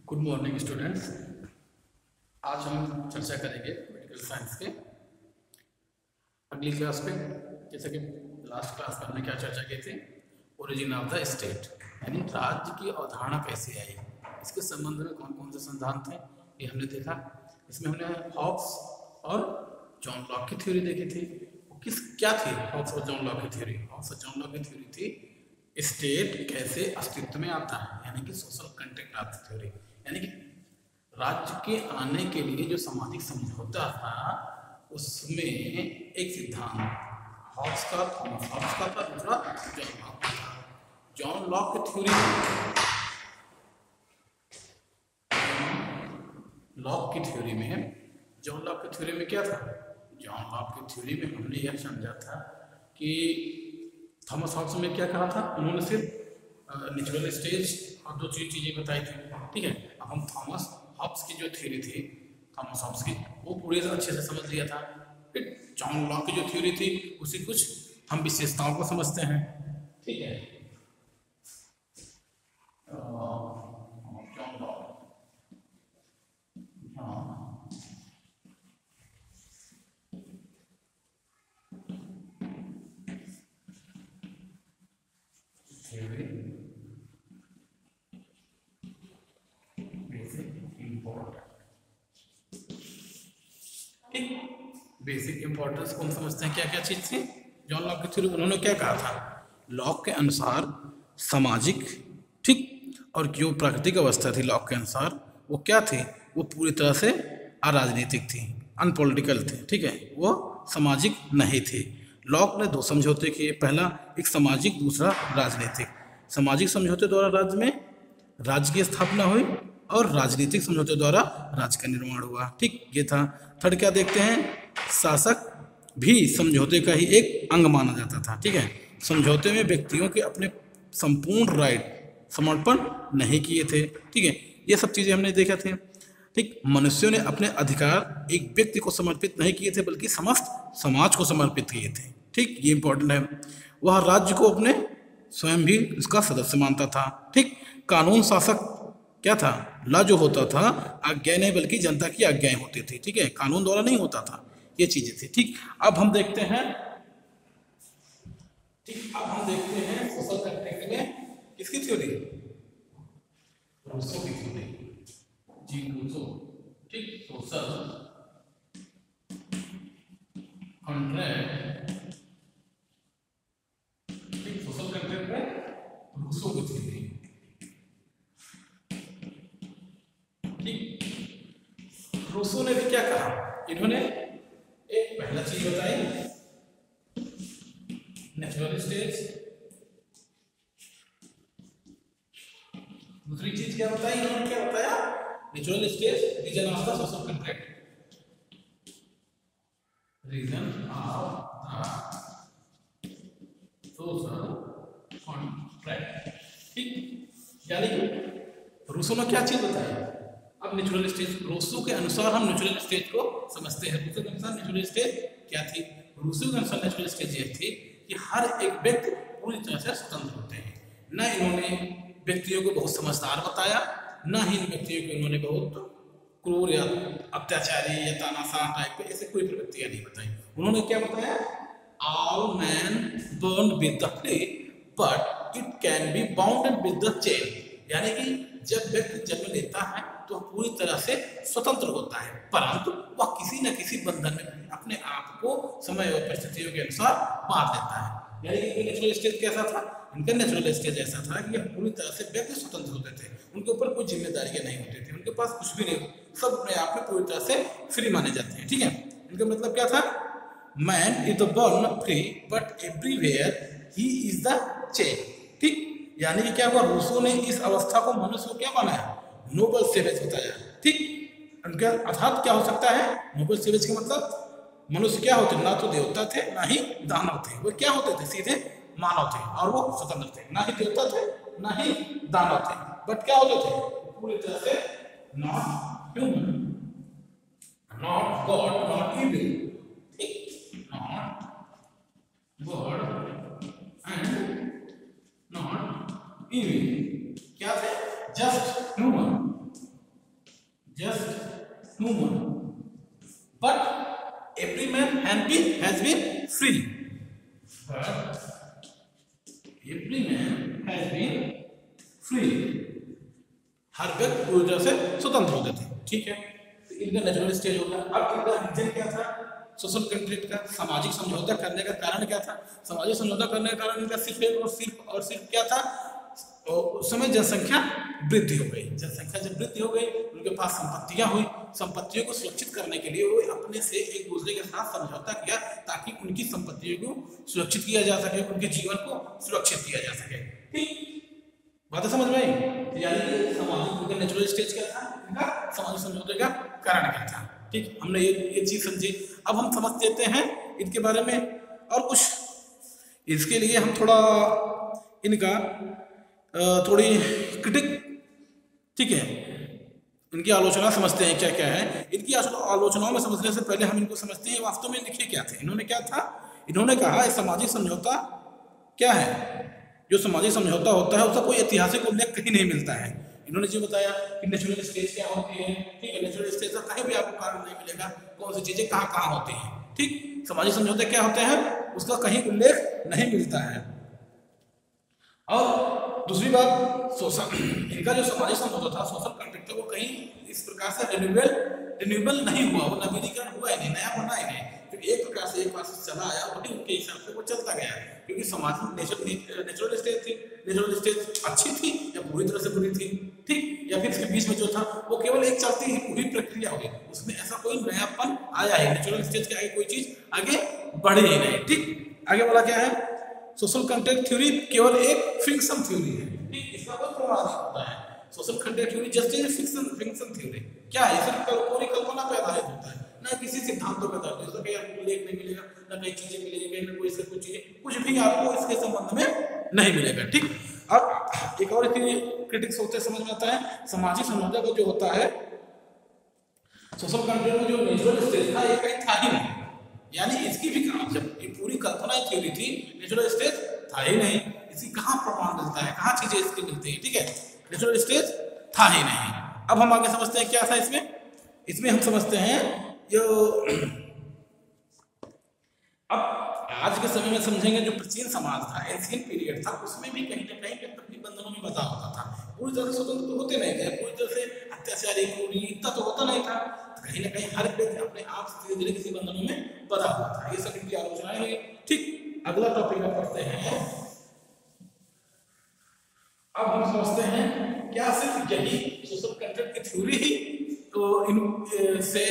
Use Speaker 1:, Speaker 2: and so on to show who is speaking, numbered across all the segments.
Speaker 1: Good morning students. आज हम चर्चा करेंगे मेडिकल साइंस के अगली क्लास पे। जैसे कि लास्ट क्लास में हमने क्या चर्चा की थी, ओरिजिन ऑफ द स्टेट, यानी राज्य की अवधारणा कैसे आई, इसके संबंध में कौन कौन से सिद्धांत हैं ये हमने देखा। इसमें हमने हॉब्स और जॉन लॉक की थ्योरी देखी थी। वो क्या थी हॉब्स और जॉन लॉक की थ्योरी? हॉब्स और जॉन लॉक की थ्योरी थी स्टेट कैसे अस्तित्व में आता है, यानी कि social contract of the theory, यानी कि राज्य के आने के लिए जो सामाजिक समझौता था उसमें एक सिद्धांत हॉब्स का, थॉमस हॉब्स का था, दूसरा जॉन लॉक का था। जॉन लॉक की थ्योरी में जॉन लॉक की थ्योरी में क्या था? जॉन लॉक की थ्योरी में हमने यह समझा था कि थॉमस हॉब्स ने क्या कहा था, उन्होंने सिर्फ नेचुरल स्टेज और दो चीज़ें बताई थी। ठीक है, अब हम थॉमस हॉब्स की जो थ्योरी थी, थॉमस हॉब्स की, वो पूरे अच्छे से समझ लिया था। फिर जॉन लॉक की जो थ्योरी थी उसी कुछ हम विशेषताओं को समझते हैं। ठीक है, जॉन लॉक, बेसिक इंपॉर्टेंस कौन समझते हैं, क्या क्या चीज थी जॉन लॉक की थ्योरी? उन्होंने क्या कहा था, लॉक के अनुसार सामाजिक, ठीक, और जो प्राकृतिक अवस्था थी लॉक के अनुसार वो क्या थी, वो पूरी तरह से अराजनीतिक थी, अनपॉलिटिकल थे। ठीक है, वो सामाजिक नहीं थी। लॉक ने दो समझौते किए, पहला एक सामाजिक, दूसरा राजनीतिक। सामाजिक समझौते द्वारा राज्य में राज्य की स्थापना हुई और राजनीतिक समझौते द्वारा राज्य का निर्माण हुआ। ठीक, ये था। थर्ड क्या देखते हैं, शासक भी समझौते का ही एक अंग माना जाता था। ठीक है, समझौते में व्यक्तियों के अपने संपूर्ण राइट समर्पण नहीं किए थे। ठीक है, ये सब चीजें हमने देखा थे। ठीक, मनुष्यों ने अपने अधिकार एक व्यक्ति को समर्पित नहीं किए थे बल्कि समस्त समाज को समर्पित किए थे। ठीक, ये इंपॉर्टेंट है। वह राज्य को अपने स्वयं भी उसका सदस्य मानता था। ठीक, कानून शासक क्या था, ला जो होता था आज्ञा नहीं बल्कि जनता की आज्ञाएं होती थी। ठीक है, कानून द्वारा नहीं होता था, ये चीजें थी। ठीक, अब हम देखते हैं, सोशल कंट्रैक्ट में किसकी थ्योरी? रूसो की थ्योरी, जीन रूसो। ठीक, सोशल कंट्रैक्ट, ठीक, सोशल कंट्रैक्ट में रूसो की थ्योरी। रूसो ने भी क्या कहा, इन्होंने एक पहला चीज बताई नेचुरल स्टेज, दूसरी चीज क्या बताई इन्होंने, क्या बताया, natural stage, reason of the social contract, reason of the social contract. ठीक, यानी कि रूसो ने क्या चीज बताई। अब नेचुरल स्टेज, रूसो के अनुसार हम नेचुरल स्टेज को समझते हैं। रूसो के अनुसार नेचुरल स्टेज क्या थी? रूसो के अनुसार नेचुरल स्टेज यह थी कि हर एक व्यक्ति पूरी तरह से स्वतंत्र होते हैं। न इन्होंने व्यक्तियों को बहुत समझदार बताया, न ही इन व्यक्तियों को इन्होंने बहुत क्रूर या अत्याचारी या तानाशाह टाइप के ऐसे कोई प्रवृत्तियां नहीं बताई। उन्होंने क्या बताया, all man born with the flay but it can be bounded with the chain, यानी कि जब व्यक्ति जन्म लेता है तो पूरी तरह से स्वतंत्र होता है, परंतु वह किसी न किसी बंधन में अपने आप को समय और परिस्थितियों के अनुसार बांध देता है। यानी कि नेचुरल स्टेज कैसा था, इनका नेचुरल स्टेज ऐसा था कि पूरी तरह से व्यक्ति स्वतंत्र होते थे, उनके ऊपर कोई जिम्मेदारियां नहीं होती थी, उनके पास कुछ भी नहीं, सब अपने आप में पूरी तरह से फ्री माने जाते हैं। ठीक है, इनका मतलब क्या था, man is the born free but everywhere he is the chain. ठीक, यानी कि क्या हुआ, रूसो ने इस अवस्था को मनुष्य को क्या बनाया, नोबल सेवेज बताया। ठीक, उनका अर्थात क्या हो सकता है, नोबल सेवेज का मतलब मनुष्य क्या होते, ना तो देवता थे ना ही दानव थे, वो क्या होते थे, सीधे मानव थे, और वो स्वतंत्र थे, ना ही देवता थे ना ही दानव थे, बट क्या होते थे, पूरी तरह से not human, not god, not evil. ठीक, not god and not evil, क्या थे, just human. just human, but every man has been free. But every man has been free. हर व्यक्ति पूरी तरह से स्वतंत्र होते थे, ठीक है। तो इनका नेचुरल स्टेज होगा। अब इनका रीजन क्या था? सोशल कंट्रैक्ट का, सामाजिक समझौता करने का कारण क्या था? सामाजिक समझौता करने का कारण इनका सिर्फ एक और सिर्फ क्या था? उस समय जनसंख्या वृद्धि हो गई। जनसंख्या जब वृद्धि हो गई, उनके पास संपत्तियां हुई। संपत्तियों को सुरक्षित करने के लिए वो अपने से एक दूसरे के साथ समझौता किया ताकि उनकी संपत्तियों को सुरक्षित किया जा सके, उनके जीवन को सुरक्षित किया जा सके। ठीक, बात समझ में आई? यानी कि सामाजिक नेचुरल स्टेज क्या था? इनका सामाजिक समझौते का कारण क्या था? ठीक, हमने ये चीज समझी। अब हम समझ लेते हैं इनके बारे में और कुछ। इसके लिए हम थोड़ा इनका थोड़ी क्रिटिक, ठीक है, इनकी आलोचना समझते हैं क्या क्या है। इनकी आलोचनाओं में समझने से पहले हम इनको समझते हैं वास्तव में लिखे क्या थे। इन्होंने क्या था? इन्होंने कहा सामाजिक समझौता क्या है? जो सामाजिक समझौता होता है उसका कोई ऐतिहासिक उल्लेख कहीं नहीं मिलता है। इन्होंने जो बताया कि नेचुरल स्टेज क्या होती है, ठीक है, नेचुरल स्टेज का कहीं भी आपको कारण नहीं मिलेगा कौन सी चीजें कहाँ कहाँ होती हैं। ठीक, सामाजिक समझौते क्या होते हैं उसका कहीं उल्लेख नहीं मिलता है। और दूसरी बात, इनका जो सामाजिक समझौता था, सोशल कॉन्ट्रैक्ट, वो कहीं इस प्रकार से रिन्यूएबल नहीं हुआ, वो नवीनीकरण हुआ ही नहीं, नया बना ही नहीं। फिर एक प्रकार से एक बार से चला आया, वही उनके हिसाब से वो चलता गया, क्योंकि समाज में नेचुरल स्टेज थी। नेचुरल स्टेज अच्छी थी या पूरी तरह से बुरी थी, ठीक, या फिर इसके बीच में जो था वो केवल एक चलती ही पूरी प्रक्रिया हो गई, उसमें ऐसा कोई नयापन आया है। नेचुरल स्टेज के आगे कोई चीज आगे बढ़ी ही नहीं। ठीक, आगे वाला क्या है? सोशल कॉन्ट्रैक्ट थ्योरी केवल एक फिक्शन थ्योरी है। ठीक, इसका कोई प्रमाण नहीं होता है। Social contract theory just a fiction theory. क्या है? सिर्फ पूरी कल्पना पे आधारित होता है, ना किसी सिद्धांतों पे आधारित। इसका कहीं आपको उल्लेख नहीं मिलेगा, ना कहीं चीजें मिलेगी, कहीं ना कोई से कुछ चीजें कुछ भी आपको इसके संबंध में नहीं मिलेगा। ठीक, अब एक और क्रिटिक्स होते समझ में आता है, सामाजिक समझौता को जो होता है सोशल कॉन्ट्रैक्ट में जो नेचुरल स्टेज था ये कहीं था ही नहीं। यानी इसकी भी जब ये पूरी कल्पना थ्योरी थी, नेचुरल स्टेज था ही नहीं। इसकी कहाँ प्रमाण मिलता है, कहाँ चीजें इसकी मिलती है? ठीक है, नेचुरल स्टेज था ही नहीं। अब हम आगे समझते हैं क्या था इसमें हम समझते हैं जो अब आज के समय में समझेंगे। जो प्राचीन समाज था, एंशिएंट पीरियड था, उसमें भी कहीं ना कहीं व्यक्ति बंधनों में बंधा होता था। पूरी तरह से स्वतंत्र तो होते नहीं थे, पूरी तरह से अत्याचारी क्रूरी इतना तो होता नहीं था। कहीं ना कहीं हर व्यक्ति अपने आप से धीरे धीरे किसी बंधनों में बंधा हुआ था। ये सब इनकी आलोचनाएं हैं। ठीक, अगला टॉपिक हम पढ़ते हैं। अब हम समझते हैं क्या सिर्फ यही सोशल कॉन्ट्रैक्ट की थ्योरी ही तो इन से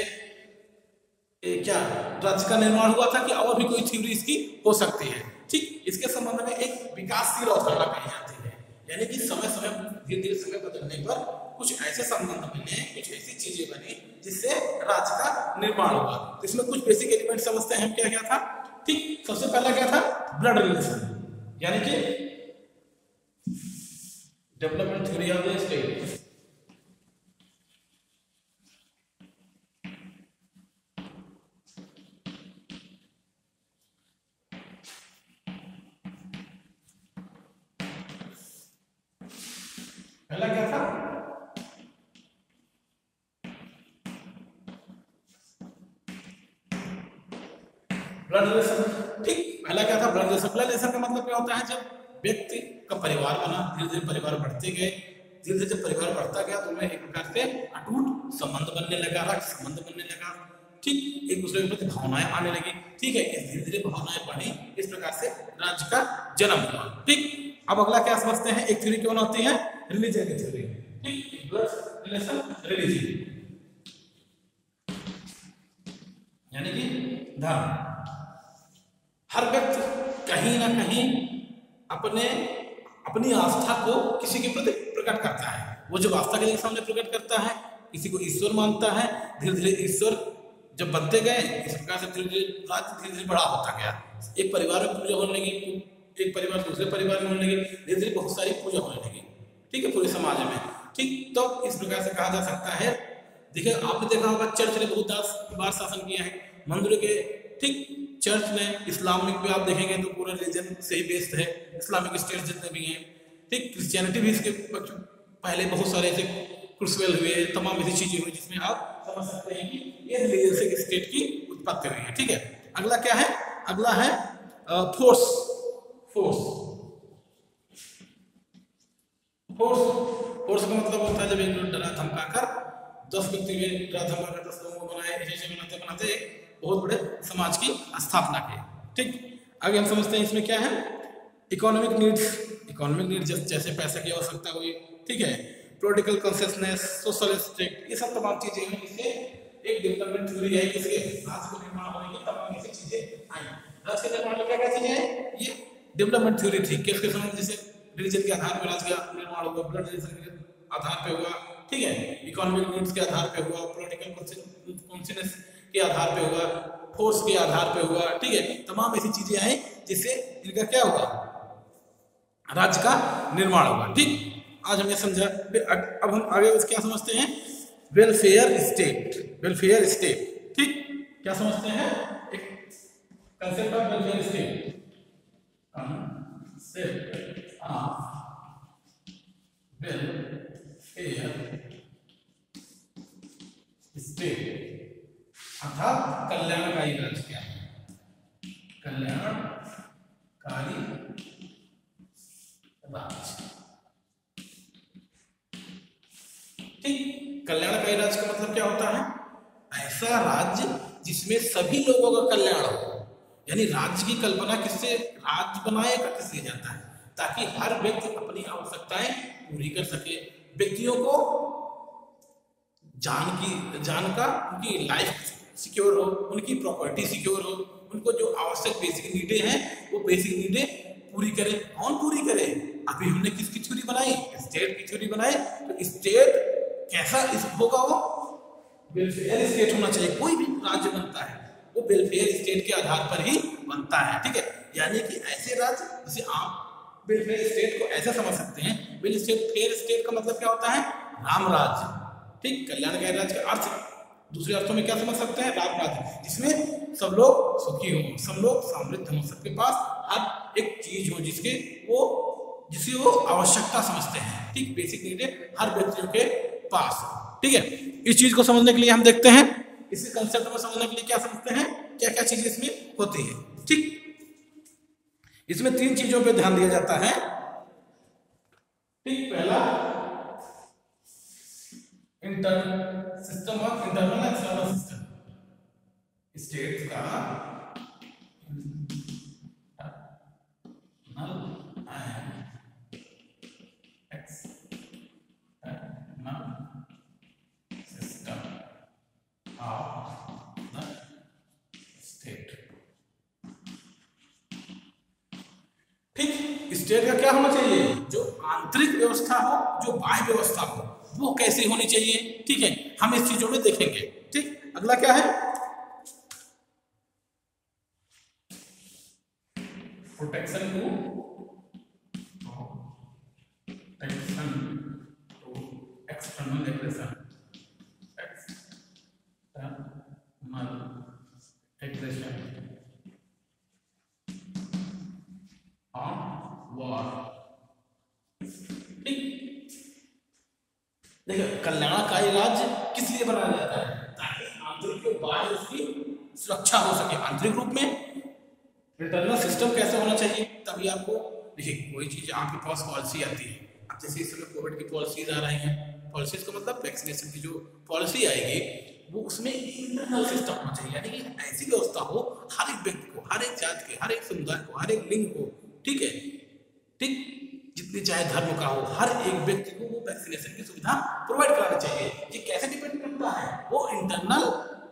Speaker 1: क्या राज्य का निर्माण हुआ था कि और भी कोई थ्योरी इसकी हो सकती है? ठीक, इसके संबंध में एक विकासशील अवधारणा कही जाती है। यानी कि समय समय धीरे धीरे समय बदलने पर कुछ ऐसे संबंध बने, कुछ ऐसी चीजें बनी जिससे राज्य का निर्माण हुआ। तो इसमें कुछ बेसिक एलिमेंट समझते हैं हम क्या क्या था। ठीक, सबसे पहला क्या था? ब्लड रिलेशन, यानी कि development theory of the state. पहला क्या था? Blood relation. ठीक, पहला क्या था? Blood relation. ब्लड रिलेशन का मतलब क्या होता है? जब व्यक्ति का परिवार बना, धीरे धीरे परिवार बढ़ते गए, धीरे धीरे जब परिवार बढ़ता गया तो उनमें एक प्रकार से अटूट संबंध बनने लगा, रक्त संबंध बनने लगा। ठीक, एक दूसरे के प्रति भावनाएं आने लगी। ठीक है, धीरे धीरे भावनाएं बढ़ी, इस प्रकार से राज्य का जन्म हुआ। ठीक, अब अगला क्या समझते हैं? एक थ्योरी क्यों होती है? रिलीजन की थ्योरी। ठीक, ब्लड रिलेशन रिलीजन, यानी कि धर्म। हर व्यक्ति कहीं ना कहीं अपनी आस्था को किसी के प्रति प्रकट करता है। वो जब आस्था के सामने प्रकट करता है, किसी को ईश्वर मानता है, धीरे धीरे ईश्वर जब बनते गए, इस प्रकार से धीरे धीरे राज्य धीरे धीरे बड़ा होता गया। एक परिवार में पूजा होने लगी, एक परिवार दूसरे परिवार में होने लगी, धीरे धीरे बहुत सारी पूजा होने लगी। ठीक है, पूरे समाज में। ठीक, तो इस प्रकार से कहा जा सकता है। देखिए, आपने देखा होगा चर्च ने बहुत बार शासन किया है, मंदिरों के। ठीक, चर्च में इस्लामिक भी आप देखेंगे तो पूरा रिलीजन से ही बेस्ड है, इस्लामिक स्टेट जितने भी हैं। ठीक, क्रिश्चियनिटी भी इसके पहले बहुत सारे ऐसे क्रूसवेल हुए, तमाम ऐसी चीजें हुई जिसमें आप समझ सकते हैं कि ये रिलीजियस स्टेट की उत्पत्ति हुई है। ठीक है, अगला क्या है? अगला है फोर्स। फोर्स फोर्स फोर्स का मतलब होता है जब एक डरा धमकाकर 10 व्यक्ति में डरा धमकाकर 10 लोगों को बनाए, ऐसे बनाते बनाते एक बहुत बड़े समाज की स्थापना की। ठीक, आगे हम समझते हैं इसमें क्या है। इकोनॉमिक नीड्स जैसे पैसे की आवश्यकता हुई, ठीक है, पॉलिटिकल कॉन्शियसनेस, सोशल स्टेट, ये सब तमाम चीजें हैं जिससे एक डेवलपमेंट थ्योरी है किसके राज्य का निर्माण होने की तमाम ऐसी चीजें आई। राज्य के निर्माण में क्या क्या चीजें हैं? ये डेवलपमेंट थ्योरी थी। किसके समय? जैसे रिलीजन के आधार पर राज्य का निर्माण हुआ, ब्लड रिलीजन के आधार पे हुआ, ठीक है, इकोनॉमिक नीड्स के आधार पे हुआ, पॉलिटिकल कॉन्शियसनेस के आधार पे हुआ, फोर्स के आधार पे हुआ, ठीक है, तमाम ऐसी चीजें आई जिससे इनका क्या हुआ? राज्य का निर्माण हुआ। ठीक, आज हमने समझा। फिर अब हम आगे क्या समझते हैं? Welfare state. वेलफेयर स्टेट, ठीक, क्या समझते हैं? एक concept of welfare state. Welfare state अर्थात कल्याणकारी राज्य। क्या है? कल्याणकारी राज्य। ठीक, कल्याणकारी राज्य का मतलब क्या होता है? ऐसा राज्य जिसमें सभी लोगों का कल्याण हो। यानी राज्य की कल्पना किससे राज्य बनाएगा, किससे जाता है? ताकि हर व्यक्ति अपनी आवश्यकताएं पूरी कर सके, व्यक्तियों को जान का उनकी लाइफ सिक्योर हो, उनकी प्रॉपर्टी सिक्योर हो, उनको जो आवश्यक बेसिक नीडें हैं वो बेसिक नीडें पूरी करे। कौन पूरी करे? अभी हमने किसकी थ्योरी बनाई? स्टेट की थ्योरी बनाई। तो स्टेट कैसा होगा? वो वेलफेयर स्टेट होना चाहिए। कोई भी राज्य बनता है वो वेलफेयर स्टेट के आधार पर ही बनता है। ठीक है, यानी कि ऐसे राज्य जिसे आप वेलफेयर स्टेट को ऐसा समझ सकते हैं। वेलफेयर स्टेट का मतलब क्या होता है? राम राज्य। ठीक, कल्याणकारी राज्य का अर्थ दूसरे अर्थों में क्या समझ सकते हैं? राम राज्य, जिसमें सब लोग सुखी हों, सब लोग समृद्ध हों, सबके पास हर एक चीज हो जिसे वो आवश्यकता समझते हैं। ठीक, बेसिक नीडें हर व्यक्तियों के पास। ठीक है, इस चीज को समझने के लिए हम देखते हैं, इसी कंसेप्ट को समझने के लिए क्या समझते हैं, क्या क्या चीजें इसमें होती है। ठीक, इसमें 3 चीजों पे ध्यान दिया जाता है। ठीक, पहला इंटरनल सिस्टम और इंटरनल एक्सटर्नल सिस्टम। स्टेट का स्टेट का क्या होना चाहिए? जो आंतरिक व्यवस्था हो, जो बाह्य व्यवस्था हो, वो कैसी होनी चाहिए। ठीक है, हम इस चीजों में देखेंगे। ठीक, अगला क्या है? Protection to external aggression. देखिए, कल्याणकारी राज्य किस लिए बनाया जाता है? ताकि आंतरिक और बाह्य उसकी सुरक्षा हो सके। आंतरिक रूप में इंटरनल सिस्टम कैसे होना चाहिए? तभी आपको देखिए कोई चीज आपके पास पॉलिसी आती है। अब जैसे इस समय कोविड की पॉलिसीज आ रही हैं, पॉलिसीज का मतलब वैक्सीनेशन की जो पॉलिसी आएगी वो उसमें इंटरनल सिस्टम होना चाहिए। यानी कि ऐसी व्यवस्था हो हर एक व्यक्ति को, हर एक जात के, हर एक समुदाय को, हर एक लिंग को, ठीक है, ठीक, जितने चाहे धर्म का हो, हर एक व्यक्ति को वो वैक्सीनेशन की सुविधा प्रोवाइड करानी चाहिए। ये कैसे डिपेंड करता है? वो इंटरनल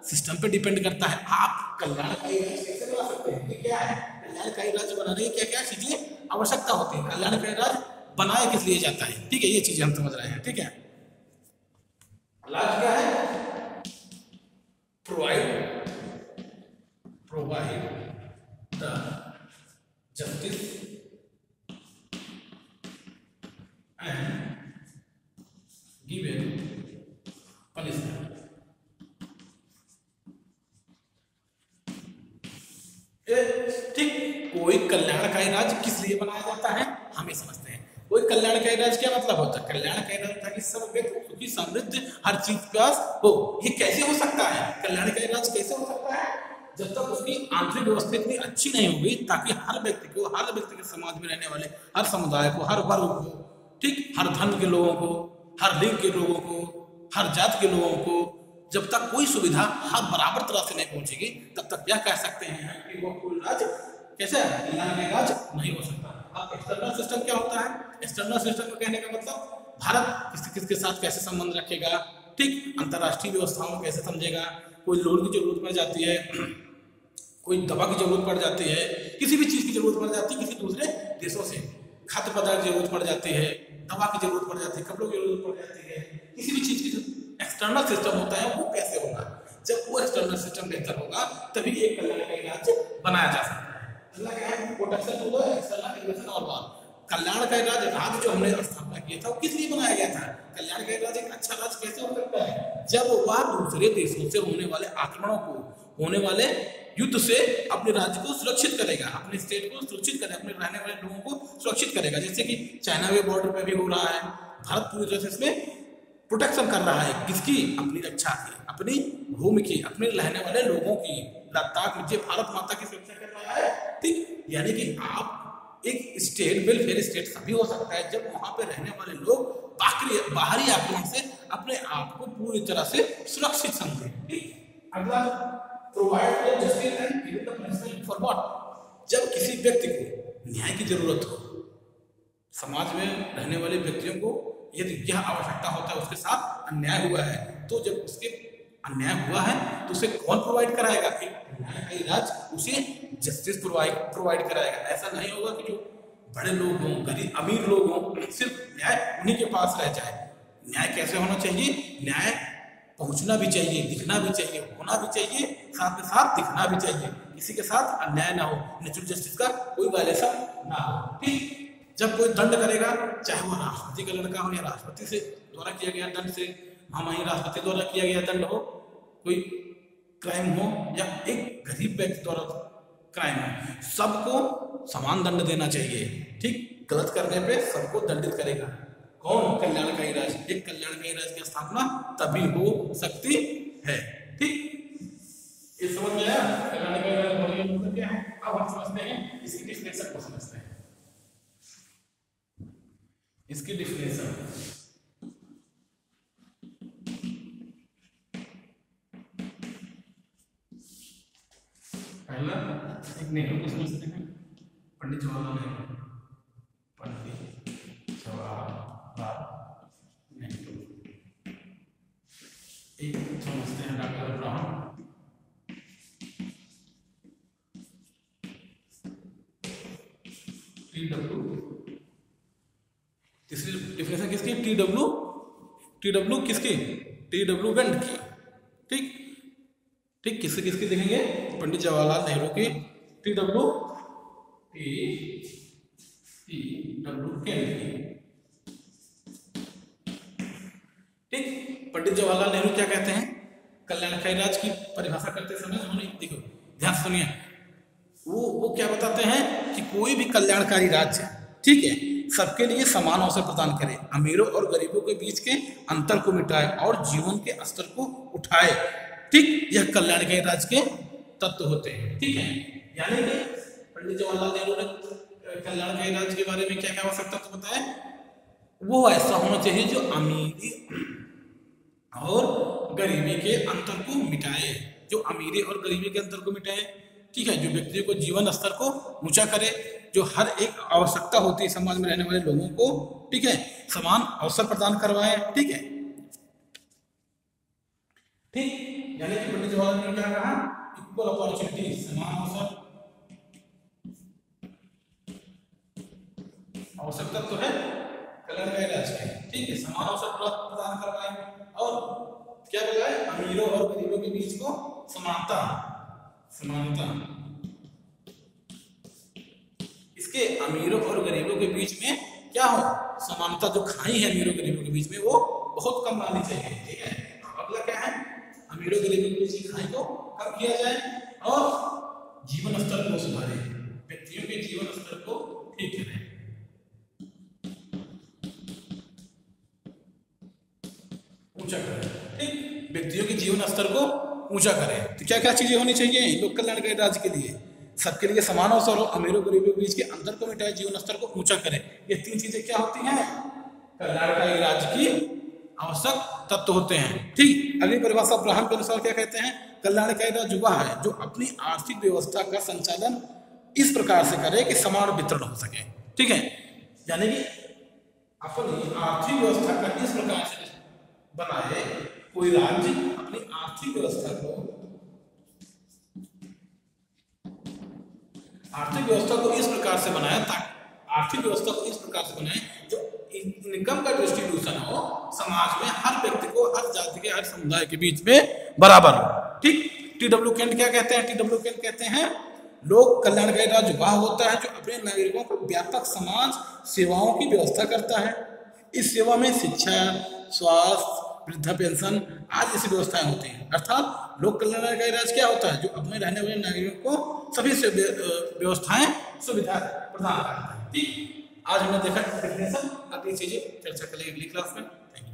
Speaker 1: सिस्टम पे डिपेंड करता है। आप कल्याणकारी राज्य कैसे बना सकते हैं? ये क्या है? कल्याणकारी राज्य बनाने की क्या क्या चीजें आवश्यकता होती है? कल्याणकारी राज्य बनाया किस लिए जाता है? ठीक है, ये चीजें हम समझ रहे हैं। ठीक है, राज्य क्या है? Provide the justice and given punishment। ठीक, कोई कल्याणकारी राज्य किस लिए बनाया जाता है? हमें समझते हैं। कोई कल्याणकारी राज्य क्या मतलब होता है? कल्याणकारी राज्य था कि सब व्यक्ति सुखी समृद्ध हर चीज के पास हो। ये कैसे हो सकता है? कल्याणकारी राज्य कैसे हो सकता है? जब तक उसकी आंतरिक व्यवस्था इतनी अच्छी नहीं होगी ताकि हर व्यक्ति के समाज में रहने वाले हर समुदाय को, हर वर्ग को, ठीक, हर धर्म के लोगों को, हर लिंग के लोगों को, हर जाति के लोगों को, जब तक कोई सुविधा हर बराबर तरह से नहीं पहुंचेगी तब तक क्या कह सकते हैं कि वो कोई राज्य कैसे कल्याणकारी राज्य नहीं हो सकता। अब एक्सटर्नल सिस्टम क्या होता है? एक्सटर्नल सिस्टम को कहने का मतलब भारत किसके साथ कैसे संबंध रखेगा, ठीक, अंतर्राष्ट्रीय व्यवस्थाओं में कैसे समझेगा, कोई लोन की जरूरत पड़ जाती है, कोई दवा की जरूरत पड़ जाती है, किसी भी चीज की जरूरत पड़ जाती है, किसी दूसरे देशों से खाद्य पदार्थ की जरूरत पड़ जाती है, दवा की जरूरत पड़ जाती है, कपड़ों की जरूरत पड़ जाती है, किसी भी चीज की जो एक्सटर्नल सिस्टम होता है वो कैसे होगा? जब वो एक्सटर्नल सिस्टम बेहतर होगा तभी एक कल्याणकारी राज्य बनाया जा सकता है। अगला क्या है? Protection to the external aggression और वॉर। कल्याणकारी राज्य जो हमने स्थापना किया था वो किस लिए बनाया गया था? कल्याणकारी राज्य एक अच्छा राज्य कैसे हो सकता है? जब वह दूसरे देशों से होने वाले आक्रमणों को, होने वाले युद्ध से अपने राज्य को सुरक्षित करेगा, अपने स्टेट को सुरक्षित करेगा, अपने रहने वाले लोगों को सुरक्षित करेगा। जैसे कि चाइना के बॉर्डर पे भी हो रहा है, भारत पूरी तरह से इसमें प्रोटेक्शन कर रहा है। किसकी? अपनी रक्षा की, अपनी भूमि की, अपने रहने वाले लोगों की। लद्दाख नीचे भारत माता की सुरक्षा कर रहा है, ठीक। यानी कि आप एक स्टेट, वेलफेयर स्टेट तभी हो सकता है जब वहां पे रहने वाले लोग बाहरी आक्रमण से अपने आप को पूरी तरह से सुरक्षित समझे, ठीक। अगला, provide justice and give the punishment for what? जब किसी व्यक्ति को न्याय की जरूरत हो, समाज में रहने वाले व्यक्तियों को यदि यह आवश्यकता होता है, उसके साथ अन्याय हुआ है, तो जब उसके अन्याय हुआ है तो उसे कौन प्रोवाइड कराएगा? न्यायकारी राज्य उसे जस्टिस प्रोवाइड कराएगा। ऐसा नहीं होगा कि जो बड़े लोग हों, गरीब अमीर लोग हों, सिर्फ न्याय उन्हीं के पास रह जाए। न्याय कैसे होना चाहिए? न्याय पहुंचना भी चाहिए, दिखना भी चाहिए, होना भी चाहिए, साथ में साथ दिखना भी चाहिए। किसी के साथ अन्याय ना हो, नेचुरल जस्टिस का कोई वायलेशन ना हो, ठीक। जब कोई दंड करेगा, चाहे वो राष्ट्रपति का लड़का हो या राष्ट्रपति से द्वारा किया गया दंड से, महामहिम राष्ट्रपति द्वारा किया गया दंड हो, कोई क्राइम हो, या एक गरीब व्यक्ति द्वारा क्राइम हो, सबको समान दंड देना चाहिए, ठीक। गलत करने पे सबको दंडित करेगा कौन? कल्याणकारी राज्य। एक कल्याणकारी राज्य की स्थापना तभी हो सकती है, ठीक। ये समझ में आया? कल्याणकारी राज्य मतलब क्या है? अब हम समझते हैं इसकी डिफिनेशन को समझते हैं। इसकी डिफिनेशन, पहला एक नेहरू को समझते हैं, पंडित जवाहरलाल नेहरू, पंडित जवाहरलाल नेहरू। एक समझते हैं डॉक्टर अब्राहम, टी.डब्ल्यू। तीसरी डिफिनेशन किसकी? टी.डब्ल्यू किसकी? टी.डब्ल्यू वेंट की, ठीक ठीक। किसकी देखेंगे? पंडित जवाहरलाल नेहरू की, टी.डब्ल्यू केंट की, ठीक। पंडित जवाहरलाल नेहरू क्या कहते हैं? कल्याणकारी राज्य की परिभाषा करते समय उन्होंने, देखो ध्यान सुनिए, वो क्या बताते हैं कि कोई भी कल्याणकारी राज्य, ठीक है, सबके लिए समान अवसर प्रदान करे, अमीरों और गरीबों के बीच के अंतर को मिटाए और जीवन के स्तर को उठाए, ठीक। यह कल्याणकारी राज्य के तत्व होते हैं, ठीक है। यानी कि पंडित जवाहरलाल नेहरू ने कल्याणकारी राज्य के बारे में क्या क्या आवश्यकता तो बताया? वो ऐसा होना चाहिए जो अमीरी और गरीबी के अंतर को मिटाए, जो अमीरी और गरीबी के अंतर को मिटाए, ठीक है, जो व्यक्ति को जीवन स्तर को ऊंचा करे, जो हर एक आवश्यकता होती है समाज में रहने वाले लोगों को, ठीक है, समान अवसर प्रदान करवाए, ठीक है, ठीक। यानी कि पंडित जवाहरलाल नेहरू क्या कहा? इक्वल अपॉर्चुनिटी, समान अवसर, आवश्यकता तो है कल्याणकारी राज्य की, ठीक है, समान अवसर प्रदान करवाए और क्या बताए? अमीरों और गरीबों के बीच को समानता, इसके अमीरों और गरीबों के बीच में क्या हो? समानता। जो खाई है अमीरों गरीबों के बीच में वो बहुत कम लानी चाहिए, ठीक है। अगला क्या है? अमीरों गरीबों के बीच की खाई को कम किया जाए और जीवन स्तर को सुधारे, व्यक्तियों के जीवन स्तर को ठीक करें। ऊंचा करें। ठीक, व्यक्तियों के जीवन स्तर को ऊंचा करें। तो क्या क्या चीजें होनी चाहिए लोक कल्याणकारी राज्य के लिए? सबके लिए समान अवसर हो, अमीरों गरीबों के बीच के अंतर को मिटाए, जीवन स्तर को ऊंचा करें। ये 3 चीजें क्या होती हैं? कल्याणकारी राज्य की आवश्यक तत्व होते हैं। ठीक, अगली परिभाषा ब्राह्मण के अनुसार क्या कहते हैं? कल्याणकारी राज्य वह है जो अपनी आर्थिक व्यवस्था का संचालन इस प्रकार से करे कि समान वितरण हो सके। ठीक है, यानी कि अपनी आर्थिक व्यवस्था का इस प्रकार से बनाए, कोई राज्य अपनी आर्थिक व्यवस्था को इस प्रकार से बनाए, आर्थिक व्यवस्था को इस प्रकार से बनाए जो इनकम का डिस्ट्रीब्यूशन हो समाज में, हर व्यक्ति को, हर जाति के, हर समुदाय के बीच में बराबर हो। ठीक, टी.डब्ल्यू. केंट क्या कहते हैं? टी.डब्ल्यू. केंट कहते हैं लोक कल्याणकारी राज्य वह होता है जो अपने नागरिकों को व्यापक समाज सेवाओं की व्यवस्था करता है। इस सेवा में शिक्षा, स्वास्थ्य, वृद्धा पेंशन आदि जैसी व्यवस्थाएं होती हैं। अर्थात लोक कल्याणकारी राज्य क्या होता है? जो अपने रहने वाले नागरिकों को सभी से व्यवस्थाएं, सुविधा प्रदान करता है। ठीक, आज हमने देखा डेफिनेशन, अगली चीजें चर्चा करेंगे अगली क्लास में। Thank you.